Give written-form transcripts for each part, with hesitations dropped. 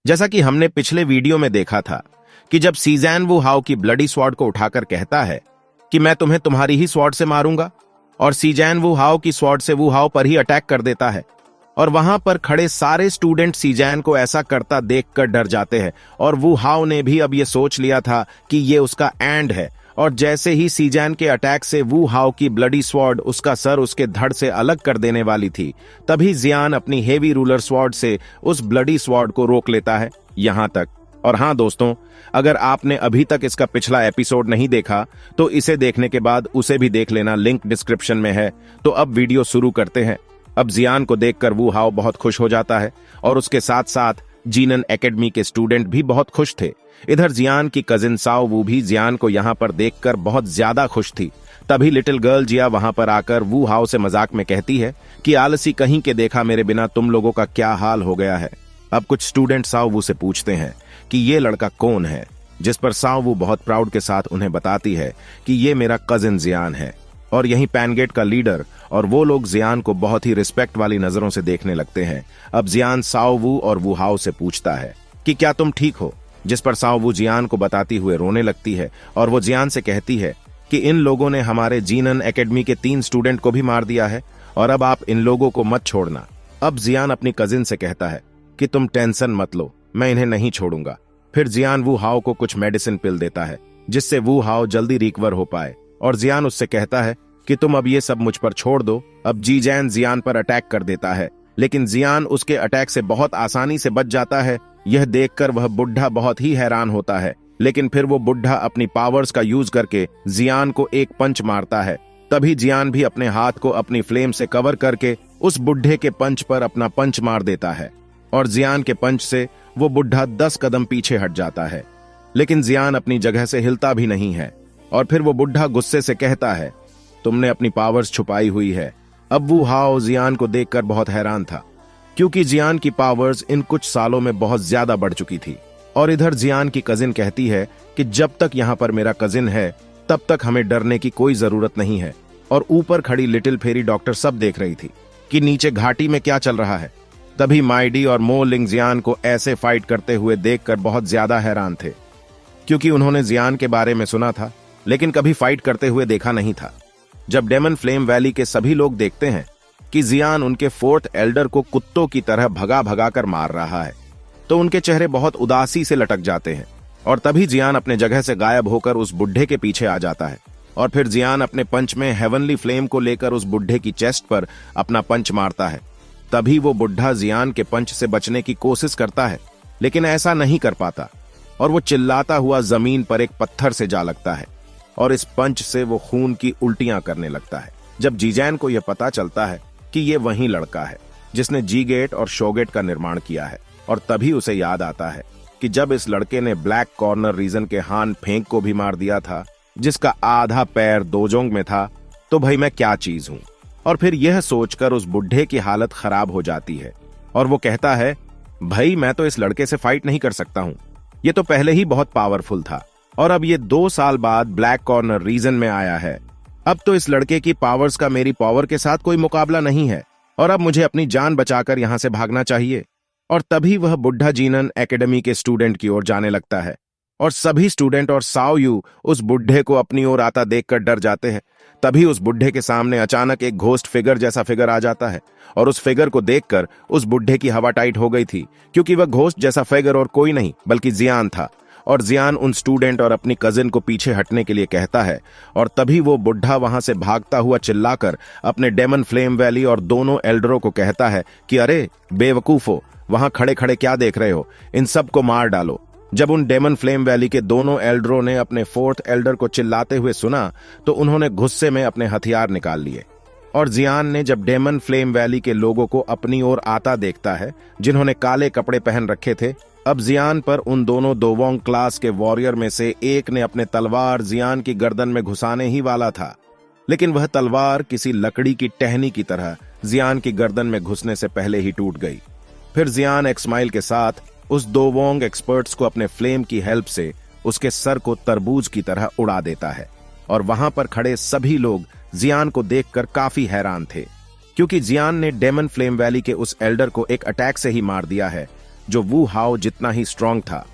जैसा कि हमने पिछले वीडियो में देखा था कि जब सीजैन वू हाओ की ब्लडी स्वॉर्ड को उठाकर कहता है कि मैं तुम्हें तुम्हारी ही स्वॉर्ड से मारूंगा, और सीजैन वू हाओ की स्वॉर्ड से वू हाओ पर ही अटैक कर देता है, और वहां पर खड़े सारे स्टूडेंट सीजैन को ऐसा करता देखकर डर जाते हैं। और वू हाओ ने भी अब ये सोच लिया था कि ये उसका एंड है, और जैसे ही सीजैन के अटैक से वू हाओ की ब्लडी स्वॉर्ड उसका सर उसके धड़ से अलग कर देने वाली थी, तभी जियान अपनी हेवी रूलर स्वॉर्ड से उस ब्लडी स्वॉर्ड को रोक लेता है। यहां तक। और हां दोस्तों, अगर आपने अभी तक इसका पिछला एपिसोड नहीं देखा तो इसे देखने के बाद उसे भी देख लेना, लिंक डिस्क्रिप्शन में है। तो अब वीडियो शुरू करते हैं। अब जियान को देखकर वू हाओ बहुत खुश हो जाता है, और उसके साथ साथ जीनन एकेडमी के स्टूडेंट भी बहुत खुश थे। इधर जियान की कजिन साओ वू भी जियान को यहां पर देखकर बहुत ज्यादा खुश थी। तभी लिटिल गर्ल जिया वहां पर आकर वू हाओ से मजाक में कहती है कि आलसी कहीं के देखा, मेरे बिना तुम लोगों का क्या हाल हो गया है। अब कुछ स्टूडेंट साओ वू से पूछते हैं कि ये लड़का कौन है, जिस पर साओ वू बहुत प्राउड के साथ उन्हें बताती है कि ये मेरा कजिन जियान है, और यही पैनगेट का लीडर। और वो लोग जियान को बहुत ही रिस्पेक्ट वाली नजरों से देखने लगते हैं। अब जियान साओ वू और वू हाओ से पूछता है कि क्या तुम ठीक हो, जिस पर साओ वू जियान को बताती हुए रोने लगती है, और वो जियान से कहती है कि इन लोगों ने हमारे जीनन एकेडमी के 3 स्टूडेंट को भी मार दिया है, और अब आप इन लोगों को मत छोड़ना। अब जियान अपनी कजिन से कहता है कि तुम टेंशन मत लो, मैं इन्हें नहीं छोड़ूंगा। फिर जियान वू हाओ को कुछ मेडिसिन पिल देता है, जिससे वू हाओ जल्दी रिकवर हो पाए, और जियान उससे कहता है कि तुम अब ये सब मुझ पर छोड़ दो। अब जीजैन जियान पर अटैक कर देता है, लेकिन जियान उसके अटैक से बहुत आसानी से बच जाता है। यह देखकर वह बुढ़ा बहुत ही हैरान होता है, लेकिन फिर वो बुढ़ा अपनी पावर्स का यूज करके जियान को एक पंच मारता है। तभी जियान भी अपने हाथ को अपनी फ्लेम से कवर करके उस बुढ़े के पंच पर अपना पंच मार देता है, और जियान के पंच से वो बुढ़ा 10 कदम पीछे हट जाता है। लेकिन जियान अपनी जगह से हिलता भी नहीं है, और फिर वो बुढ़ा गुस्से से कहता है तुमने अपनी पावर्स छुपाई हुई है। अब वू हाओ जियान को देखकर बहुत हैरान था, क्योंकि जियान की पावर्स इन कुछ सालों में बहुत ज्यादा बढ़ चुकी थी। और इधर जियान की कजिन कहती है कि जब तक यहाँ पर मेरा कजिन है तब तक हमें डरने की कोई जरूरत नहीं है। और ऊपर खड़ी लिटिल फेरी डॉक्टर सब देख रही थी कि नीचे घाटी में क्या चल रहा है। तभी माइडी और मो लिंग जियान को ऐसे फाइट करते हुए देखकर बहुत ज्यादा हैरान थे, क्योंकि उन्होंने जियान के बारे में सुना था, लेकिन कभी फाइट करते हुए देखा नहीं था। जब डेमन फ्लेम वैली के सभी लोग देखते हैं कि जियान उनके 4th एल्डर को कुत्तों की तरह भगा भगा कर मार रहा है, तो उनके चेहरे बहुत उदासी से लटक जाते हैं। और तभी जियान अपने जगह से गायब होकर उस बुढ़े के पीछे आ जाता है, और फिर जियान अपने पंच में हेवनली फ्लेम को लेकर उस बुढ़े की चेस्ट पर अपना पंच मारता है। तभी वो बुढ़ा जियान के पंच से बचने की कोशिश करता है, लेकिन ऐसा नहीं कर पाता, और वो चिल्लाता हुआ जमीन पर एक पत्थर से जा लगता है, और इस पंच से वो खून की उल्टियां करने लगता है। जब जीजैन को यह पता चलता है कि ये वही लड़का है जिसने जी गेट और शो गेट का निर्माण किया है, और तभी उसे याद आता है कि जब इस लड़के ने ब्लैक कॉर्नर रीजन के हान फेंक को भी मार दिया था, जिसका आधा पैर दोजोंग में था, तो भाई मैं क्या चीज हूं। और फिर यह सोचकर उस बुढ़े की हालत खराब हो जाती है, और वो कहता है भाई मैं तो इस लड़के से फाइट नहीं कर सकता हूं, ये तो पहले ही बहुत पावरफुल था, और अब ये 2 साल बाद ब्लैक कॉर्नर रीजन में आया है। अब तो इस लड़के की पावर्स का मेरी पावर के साथ कोई मुकाबला नहीं है, और अब मुझे अपनी जान बचाकर यहां से भागना चाहिए। और तभी वह बुढ़ा जीनन एकेडमी के स्टूडेंट की ओर जाने लगता है, और सभी स्टूडेंट और साओ यू उस बुढ़े को अपनी ओर आता देखकर डर जाते हैं। तभी उस बुढ़े के सामने अचानक एक घोस्ट फिगर जैसा फिगर आ जाता है, और उस फिगर को देखकर उस बुढ़े की हवा टाइट हो गई थी, क्योंकि वह घोस्ट जैसा फिगर और कोई नहीं बल्कि जियान था। और जियान उन स्टूडेंट और अपनी कजिन को पीछे हटने के लिए कहता है, और तभी वो बुढ़ा वहां से भागता हुआ चिल्लाकर अपने डेमन फ्लेम वैली और दोनों एल्डरों को कहता है कि अरे बेवकूफो, वहां खड़े खड़े क्या देख रहे हो, इन सब को मार डालो। जब उन डेमन फ्लेम वैली के दोनों एल्डरों ने अपने 4th एल्डर को चिल्लाते हुए सुना, तो उन्होंने गुस्से में अपने हथियार निकाल लिए। और जियान ने जब डेमन फ्लेम वैली के लोगों को अपनी ओर आता देखता है, जिन्होंने काले कपड़े पहन रखे थे, अब जियान पर उन दोनों दोवोंग क्लास के वॉरियर में से एक ने अपने तलवार जियान की गर्दन में घुसाने ही वाला था, लेकिन वह तलवार किसी लकड़ी की टहनी की तरह जियान की गर्दन में घुसने से पहले ही टूट गई। फिर जियान एक स्माइल के साथ उस दोवोंग एक्सपर्ट्स को अपने फ्लेम की हेल्प से उसके सर को तरबूज की तरह उड़ा देता है, और वहां पर खड़े सभी लोग जियान को देखकर काफी हैरान थे, क्योंकि जियान ने डेमन फ्लेम वैली के उस एल्डर को एक अटैक से ही मार दिया है, जो वू हाओ जितना ही स्ट्रांग था।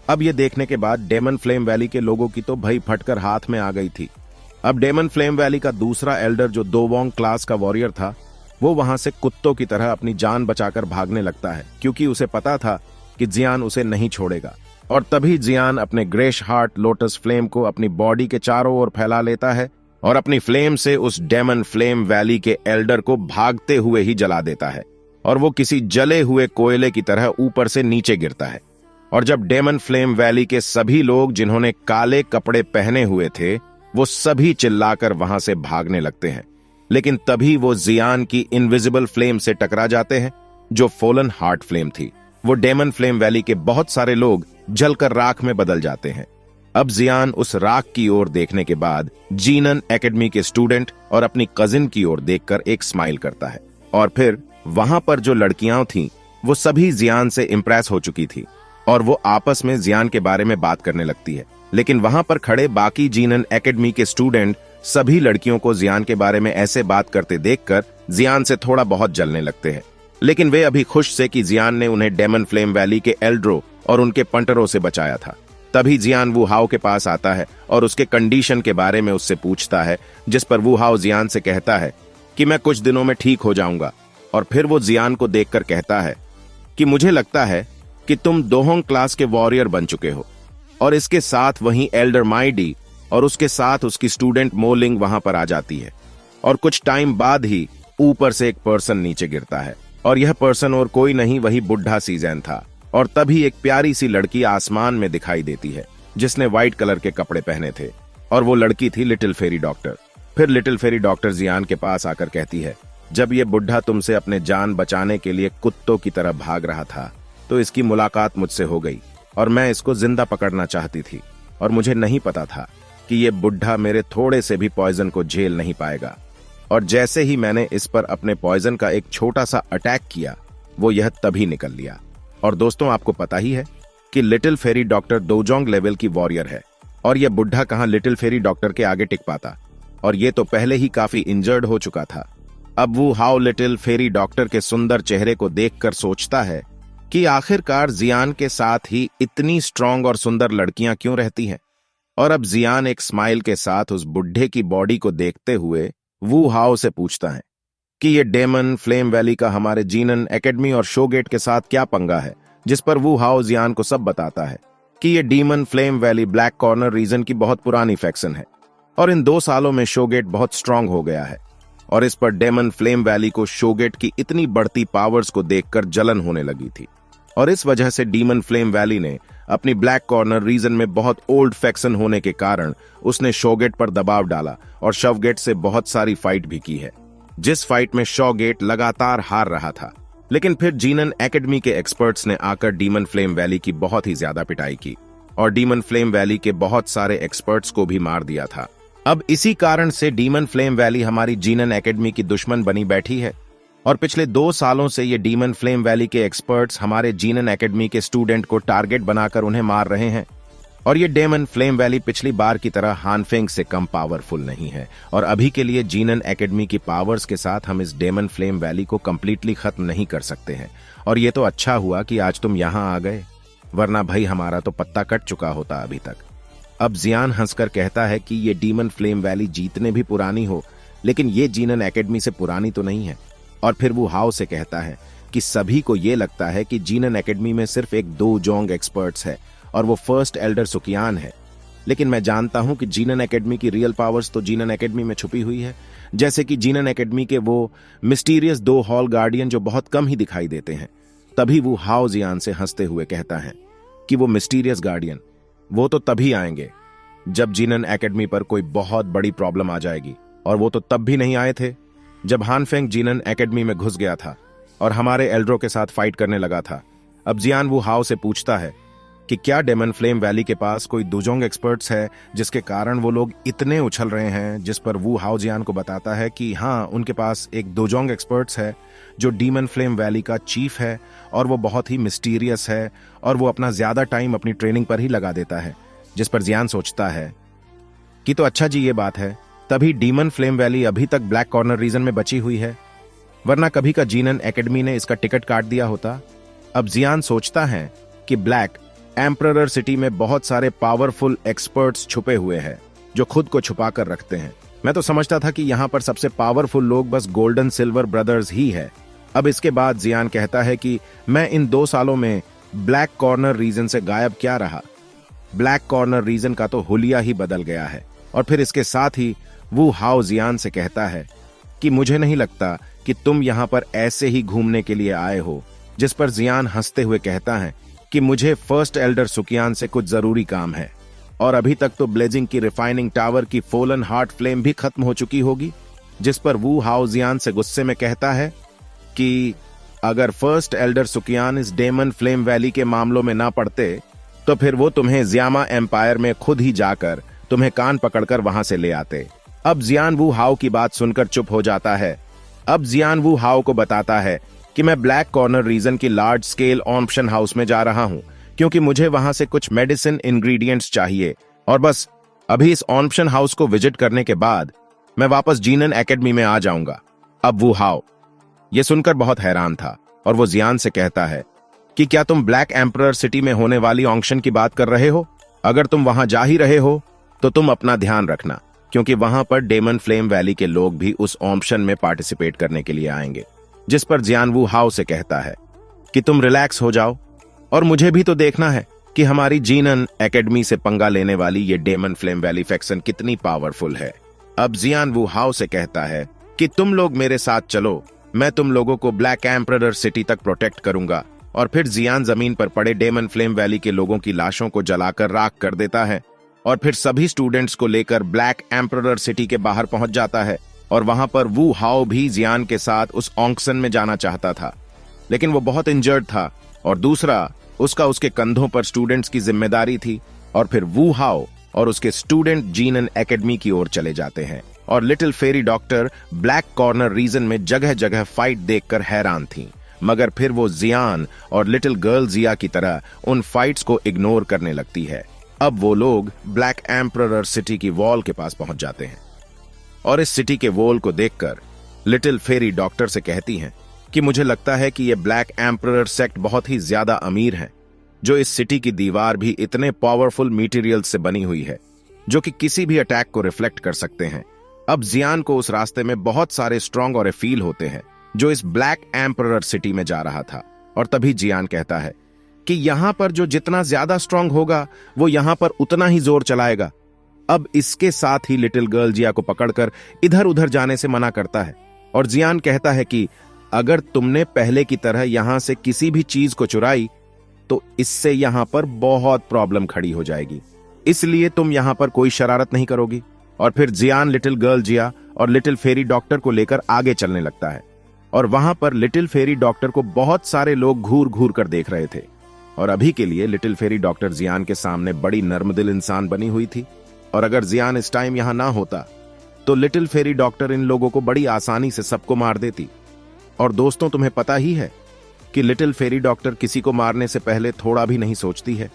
अब ये देखने के बाद डेमन फ्लेम वैली के लोगों की तो भई फटकर हाथ में आ गई थी। अब डेमन फ्लेम वैली का दूसरा एल्डर जो दोवोंग क्लास का वॉरियर था, वो वहां से कुत्तों की तरह अपनी जान बचाकर भागने लगता है, क्योंकि उसे पता था कि जियान उसे नहीं छोड़ेगा। और तभी जियान अपने ग्रेश हार्ट लोटस फ्लेम को अपनी बॉडी के चारों ओर फैला लेता है और अपनी फ्लेम से उस डेमन फ्लेम वैली के एल्डर को भागते हुए ही जला देता है और वो किसी जले हुए कोयले की तरह ऊपर से नीचे गिरता है। और जब डेमन फ्लेम वैली के सभी लोग जिन्होंने काले कपड़े पहने हुए थे, वो सभी चिल्लाकर वहां से भागने लगते हैं, लेकिन तभी वो जियान की इनविजिबल फ्लेम से टकरा जाते हैं, जो फॉलन हार्ट फ्लेम थी। वो डेमन फ्लेम वैली के बहुत सारे लोग जलकर राख में बदल जाते हैं। अब जियान उस राख की ओर देखने के बाद जीनन एकेडमी के स्टूडेंट और अपनी कजिन की ओर देखकर एक स्माइल करता है। और फिर वहां पर जो लड़कियां थीं, वो सभी जियान से इंप्रेस हो चुकी थी और वो आपस में जियान के बारे में बात करने लगती है। लेकिन वहां पर खड़े बाकी जीनन एकेडमी के स्टूडेंट सभी लड़कियों को जियान के बारे में ऐसे बात करते देखकर जियान से थोड़ा बहुत जलने लगते हैं। लेकिन वे अभी खुश से कि जियान ने उन्हें डेमन फ्लेम वैली के एल्ड्रो और उनके पंटरों से बचाया था। तभी जियान वू हाओ के पास आता है और उसके कंडीशन के बारे में उससे पूछता है, जिस पर वू हाओ जियान से कहता है कि मैं कुछ दिनों में ठीक हो जाऊंगा। और फिर वो जियान को देखकर कहता है कि मुझे लगता है कि तुम दोहोंग क्लास के वॉरियर बन चुके हो। और इसके साथ वहीं एल्डर माइडी और उसके साथ उसकी स्टूडेंट मोलिंग वहां पर आ जाती है। और कुछ टाइम बाद ही ऊपर से एक पर्सन नीचे गिरता है और यह पर्सन और कोई नहीं, वही बुढ़ा सीजैन था। और तभी एक प्यारी सी लड़की आसमान में दिखाई देती है, जिसने व्हाइट कलर के कपड़े पहने थे, और वो लड़की थी लिटिल फेरी डॉक्टर। फिर लिटिल फेरी डॉक्टर जियान के पास आकर कहती है, जब ये बुढ़ा तुमसे अपने जान बचाने के लिए कुत्तों की तरह भाग रहा था, तो इसकी मुलाकात मुझसे हो गई और मैं इसको जिंदा पकड़ना चाहती थी, और मुझे नहीं पता था कि ये बुढ़ा मेरे थोड़े से भी पॉइजन को झेल नहीं पाएगा। और जैसे ही मैंने इस पर अपने पॉइजन का एक छोटा सा अटैक किया, वो यह तभी निकल लिया। और दोस्तों, आपको पता ही है कि लिटिल फेरी डॉक्टर दोजोंग लेवल की वॉरियर है, और यह बुढ़ा कहां लिटिल फेरी डॉक्टर के आगे टिक पाता, और ये तो पहले ही काफी इंजर्ड हो चुका था। अब वो हाउ लिटिल फेरी डॉक्टर के सुंदर चेहरे को देखकर सोचता है कि आखिरकार जियान के साथ ही इतनी स्ट्रांग और सुंदर लड़कियां क्यों रहती हैं। और अब जियान एक स्माइल के साथ उस बुढ़े की बॉडी को देखते हुए वू हाओ से पूछता है कि ये डेमन फ्लेम वैली का हमारे जीनन एकेडमी और शोगेट के साथ क्या पंगा है, जिस पर वू हाओ जियान को सब बताता है कि ये demon flame valley black corner region की बहुत पुरानी फैक्शन है, और इन 2 सालों में शोगेट बहुत स्ट्रांग हो गया है। और इस पर डेमन फ्लेम वैली को शोगेट की इतनी बढ़ती पावर्स को देखकर जलन होने लगी थी, और इस वजह से डीमन फ्लेम वैली ने अपनी ब्लैक कॉर्नर रीजन में बहुत ओल्ड फैक्शन होने के कारण उसने शोगेट पर दबाव डाला और शवगेट से बहुत सारी फाइट भी की है, जिस फाइट में शॉगेट लगातार हार रहा था। लेकिन फिर जीनन एकेडमी के एक्सपर्ट्स ने आकर डीमन फ्लेम वैली की बहुत ही ज्यादा पिटाई की और डीमन फ्लेम वैली के बहुत सारे एक्सपर्ट्स को भी मार दिया था। अब इसी कारण से डीमन फ्लेम वैली हमारी जीनन एकेडमी की दुश्मन बनी बैठी है, और पिछले 2 सालों से ये डीमन फ्लेम वैली के एक्सपर्ट्स हमारे जीनन एकेडमी के स्टूडेंट को टारगेट बनाकर उन्हें मार रहे हैं। और ये डेमन फ्लेम वैली पिछली बार की तरह हानफेंग से कम पावरफुल नहीं है, और अभी के लिए जीनन एकेडमी की पावर्स के साथ हम इस डेमन फ्लेम वैली को कंप्लीटली खत्म नहीं कर सकते हैं। और ये तो अच्छा हुआ कि आज तुम यहां आ गए, वरना भाई हमारा तो पत्ता कट चुका होता अभी तक। अब जियान हंसकर कहता है कि ये डीमन फ्लेम वैली जीतने भी पुरानी हो, लेकिन ये जीनन एकेडमी से पुरानी तो नहीं है। और फिर वो हाओ से कहता है कि सभी को ये लगता है कि जीनन एकेडमी में सिर्फ एक दोजोंग एक्सपर्ट्स है और वो फर्स्ट एल्डर सुकियान है, लेकिन मैं जानता हूं कि जीनन एकेडमी की रियल पावर्स तो जीनन एकेडमी में छुपी हुई है, जैसे कि जीनन एकेडमी के वो मिस्टीरियस 2 हॉल गार्डियन जो बहुत कम ही दिखाई देते हैं। तभी वो हाओ जियान से हंसते हुए कहता है कि वो मिस्टीरियस गार्डियन वो तो तभी आएंगे जब जीनन एकेडमी पर कोई बहुत बड़ी प्रॉब्लम आ जाएगी, और वो तो तब भी नहीं आए थे जब हानफेंग जीनन एकेडमी में घुस गया था और हमारे एल्ड्रो के साथ फाइट करने लगा था। अब जियान वो हाओ से पूछता है कि क्या डेमन फ्लेम वैली के पास कोई दोजोंग एक्सपर्ट्स है जिसके कारण वो लोग इतने उछल रहे हैं, जिस पर वू हाओ जियान को बताता है कि हाँ, उनके पास एक दोजोंग एक्सपर्ट्स है जो डीमन फ्लेम वैली का चीफ है, और वो बहुत ही मिस्टीरियस है और वो अपना ज्यादा टाइम अपनी ट्रेनिंग पर ही लगा देता है। जिस पर जियान सोचता है कि तो अच्छा जी, ये बात है, तभी डीमन फ्लेम वैली अभी तक ब्लैक कॉर्नर रीजन में बची हुई है, वरना कभी का जीनन एकेडमी ने इसका टिकट काट दिया होता। अब जियान सोचता है कि ब्लैक एम्परर सिटी में बहुत सारे पावरफुल एक्सपर्ट्स छुपे हुए हैं जो खुद को छुपा कर रखते हैं। मैं तो समझता था कि यहाँ पर सबसे पावरफुल लोग बस गोल्डन सिल्वर ब्रदर्स ही है। अब इसके बाद जियान कहता है कि मैं इन 2 सालों में ब्लैक कॉर्नर रीजन से गायब क्या रहा। ब्लैक कॉर्नर रीजन का तो हुलिया ही बदल गया है। और फिर इसके साथ ही वू हाओ जियान से कहता है कि मुझे नहीं लगता कि तुम यहाँ पर ऐसे ही घूमने के लिए आए हो। जिस पर जियान हंसते हुए कहता है कि मुझे फर्स्ट एल्डर सुकियान से कुछ जरूरी काम है और अभी तक तो ब्लेजिंग की रिफाइनिंग टावर की फोलन हार्ट फ्लेम भी खत्म हो चुकी होगी। जिस पर वू हाओ जियान से गुस्से में कहता है कि अगर फर्स्ट एल्डर सुकियान इस डेमन फ्लेम वैली के मामलों में ना पड़ते तो फिर वो तुम्हें ज़ियामा एम्पायर में खुद ही जाकर तुम्हें कान पकड़कर वहां से ले आते। अब जियान वू हाओ की बात सुनकर चुप हो जाता है। अब जियान वू हाओ को बताता है कि मैं ब्लैक कॉर्नर रीजन की लार्ज स्केल ऑप्शन हाउस में जा रहा हूं क्योंकि मुझे वहां से कुछ मेडिसिन इंग्रेडिएंट्स चाहिए और बस अभी इस ऑप्शन हाउस को विजिट करने के बाद मैं वापस जीनन एकेडमी में आ जाऊंगा। अब वू हाओ ये सुनकर बहुत हैरान था और वो जियान से कहता है कि क्या तुम ब्लैक एम्परर सिटी में होने वाली ऑक्शन की बात कर रहे हो? अगर तुम वहां जा ही रहे हो तो तुम अपना ध्यान रखना क्योंकि वहां पर डेमन फ्लेम वैली के लोग भी उस ऑप्शन में पार्टिसिपेट करने के लिए आएंगे। जिस पर जियान वू हाओ से कहता है कि तुम रिलैक्स हो जाओ और मुझे भी तो देखना है कि हमारी जीनन एकेडमी से पंगा लेने वाली ये डेमन फ्लेम वैली फैक्शन कितनी पावरफुल है। अब जियान वू हाओ से कहता है कि तुम लोग मेरे साथ चलो, मैं तुम लोगों को ब्लैक एम्परर सिटी तक प्रोटेक्ट करूंगा। और फिर जियान जमीन पर पड़े डेमन फ्लेम वैली के लोगों की लाशों को जलाकर राख कर देता है और फिर सभी स्टूडेंट्स को लेकर ब्लैक एम्परर सिटी के बाहर पहुंच जाता है। और वहां पर वू हाओ भी जियान के साथ उस ऑक्शन में जाना चाहता था लेकिन वो बहुत इंजर्ड था और दूसरा उसके कंधों पर स्टूडेंट्स की जिम्मेदारी थी। और फिर वू हाओ और उसके स्टूडेंट जीनन एकेडमी की ओर चले जाते हैं और little fairy doctor black corner reason में जगह जगह फाइट देखकर हैरान थी, मगर फिर वो जियान और लिटिल गर्ल जिया की तरह उन फाइट्स को इग्नोर करने लगती है। अब वो लोग ब्लैक एम्परर सिटी की वॉल के पास पहुंच जाते हैं और इस सिटी के वॉल को देखकर लिटिल फेरी डॉक्टर से कहती हैं कि मुझे लगता है कि ये ब्लैक एम्परर सेक्ट बहुत ही ज्यादा अमीर है जो इस सिटी की दीवार भी इतने पावरफुल मटेरियल से बनी हुई है जो कि किसी भी अटैक को रिफ्लेक्ट कर सकते हैं। अब जियान को उस रास्ते में बहुत सारे स्ट्रॉन्ग और फील होते हैं जो इस ब्लैक एम्परर सिटी में जा रहा था। और तभी जियान कहता है कि यहां पर जो जितना ज्यादा स्ट्रॉन्ग होगा वो यहां पर उतना ही जोर चलाएगा। अब इसके साथ ही लिटिल गर्ल जिया को पकड़कर इधर उधर जाने से मना करता है और जियान कहता है कि अगर तुमने पहले की तरह यहां से किसी भी चीज को चुराई तो इससे यहां पर बहुत प्रॉब्लम खड़ी हो जाएगी, इसलिए तुम यहां पर कोई शरारत नहीं करोगी। और फिर जियान लिटिल गर्ल जिया और लिटिल फेरी डॉक्टर को लेकर आगे चलने लगता है और वहां पर लिटिल फेरी डॉक्टर को बहुत सारे लोग घूर घूर कर देख रहे थे। और अभी के लिए लिटिल फेरी डॉक्टर जियान के सामने बड़ी नर्मदिल इंसान बनी हुई थी और अगर जियान इस टाइम यहां ना होता तो लिटिल फेरी डॉक्टर इन लोगों को बड़ी आसानी से सबको मार देती। और दोस्तों, तुम्हें पता ही है कि लिटिल फेरी डॉक्टर किसी को मारने से पहले थोड़ा भी नहीं सोचती है।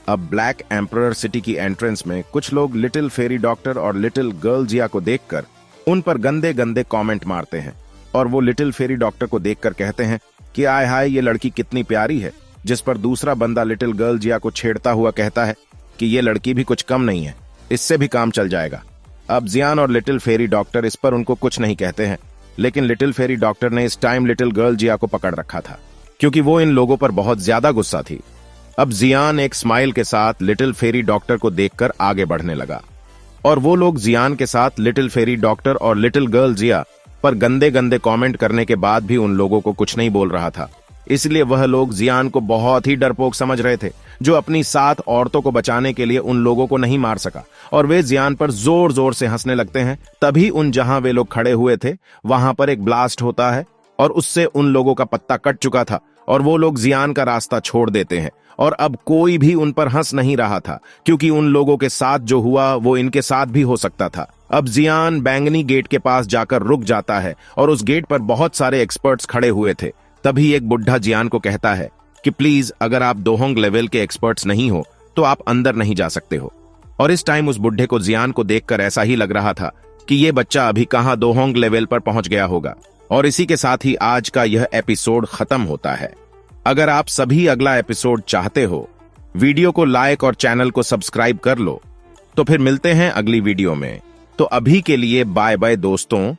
अब ब्लैक एम्परर सिटी की एंट्रेंस में कुछ लोग लिटिल फेरी डॉक्टर और लिटिल गर्ल जिया को देखकर उन पर गंदे गंदे कमेंट मारते हैं और वो लिटिल फेरी डॉक्टर को देखकर कहते हैं कि आय हाय ये लड़की कितनी प्यारी है। जिस पर दूसरा बंदा लिटिल गर्ल जिया को छेड़ता हुआ कहता है कि ये लड़की भी कुछ कम नहीं है, इससे भी काम चल जाएगा। अब जियान और लिटिल फेरी डॉक्टर इस पर उनको कुछ नहीं कहते हैं लेकिन लिटिल फेरी डॉक्टर ने इस टाइम लिटिल गर्ल जिया को पकड़ रखा था क्योंकि वो इन लोगों पर बहुत ज्यादा गुस्सा थी। अब जियान एक स्माइल के साथ लिटिल फेरी डॉक्टर को देखकर आगे बढ़ने लगा और वो लोग जियान के साथ लिटिल फेरी डॉक्टर और लिटिल गर्ल जिया पर गंदे गंदे कमेंट करने के बाद भी उन लोगों को कुछ नहीं बोल रहा था, इसलिए वह लोग जियान को बहुत ही डरपोक समझ रहे थे जो अपनी 7 औरतों को बचाने के लिए उन लोगों को नहीं मार सका और वे जियान पर जोर जोर से हंसने लगते हैं। तभी उन जहां वे लोग खड़े हुए थे वहां पर एक ब्लास्ट होता है और उससे उन लोगों का पत्ता कट चुका था और वो लोग जियान का रास्ता छोड़ देते हैं और अब कोई भी उन पर हंस नहीं रहा था क्योंकि उन लोगों के साथ जो हुआ वो इनके साथ भी हो सकता था। अब जियान बैंगनी गेट के पास जाकर रुक जाता है और उस गेट पर बहुत सारे एक्सपर्ट्स खड़े हुए थे। तभी एक बुढ़ा जियान को कहता है कि प्लीज अगर आप दोहोंग लेवल के एक्सपर्ट्स नहीं हो तो आप अंदर नहीं जा सकते हो। और इस टाइम उस बुढ़े को जियान को देखकर ऐसा ही लग रहा था कि ये बच्चा अभी कहां दोहोंग लेवल पर पहुंच गया होगा। और इसी के साथ ही आज का यह एपिसोड खत्म होता है। अगर आप सभी अगला एपिसोड चाहते हो, वीडियो को लाइक और चैनल को सब्सक्राइब कर लो। तो फिर मिलते हैं अगली वीडियो में। तो अभी के लिए बाय बाय दोस्तों।